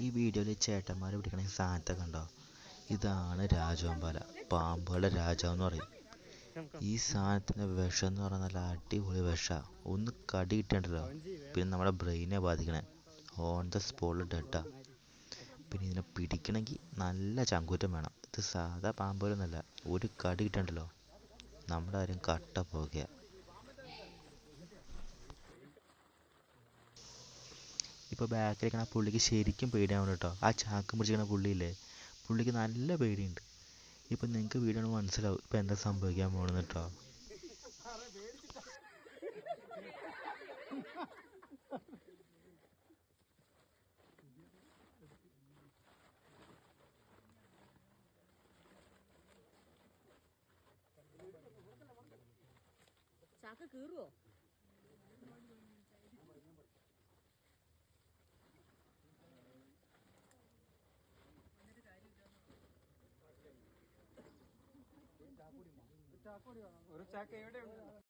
ഈ വീഡിയോയിൽ ചേട്ടന്മാർ പിടിക്കണ ഈ സാധനത്തെ കണ്ടോ? ഇതാണ് രാജവെമ്പാല, പാമ്പുകളുടെ രാജാവ് എന്ന് പറയും. ഈ സാധനത്തിൻ്റെ വിഷം എന്ന് പറഞ്ഞാൽ നല്ല അടിപൊളി വിഷമാണ്. ഒന്ന് കടി കിട്ടണ്ടല്ലോ പിന്നെ നമ്മുടെ ബ്രെയിനെ ബാധിക്കണേ, ഓൺ ദ സ്പോട്ടിൽ ഡെഡാ. പിന്നെ ഇതിനെ പിടിക്കണമെങ്കിൽ നല്ല ചങ്കൂറ്റം വേണം. ഇത് സാധാ പാമ്പുകളൊന്നുമല്ല, ഒരു കടി കിട്ടണ്ടല്ലോ നമ്മുടെ ആരും കട്ട പോകുക. ഇപ്പോൾ ബാക്കിലിരിക്കണ പുള്ളിക്ക് ശരിക്കും പേടിയാവണം കേട്ടോ. ആ ചാക്ക് പിടിച്ചിരിക്കണ പുള്ളിയില്ലേ, പുള്ളിക്ക് നല്ല പേടിയുണ്ട്. ഇപ്പം നിങ്ങൾക്ക് വീഡിയോ കാണുമ്പോൾ മനസ്സിലാവും ഇപ്പം എന്താ സംഭവിക്കാൻ പോകണമെന്ന് കേട്ടോ. ചാക്ക് കീറുവോ? ഒരു ചാക്ക് എവിടെ ഉണ്ട്?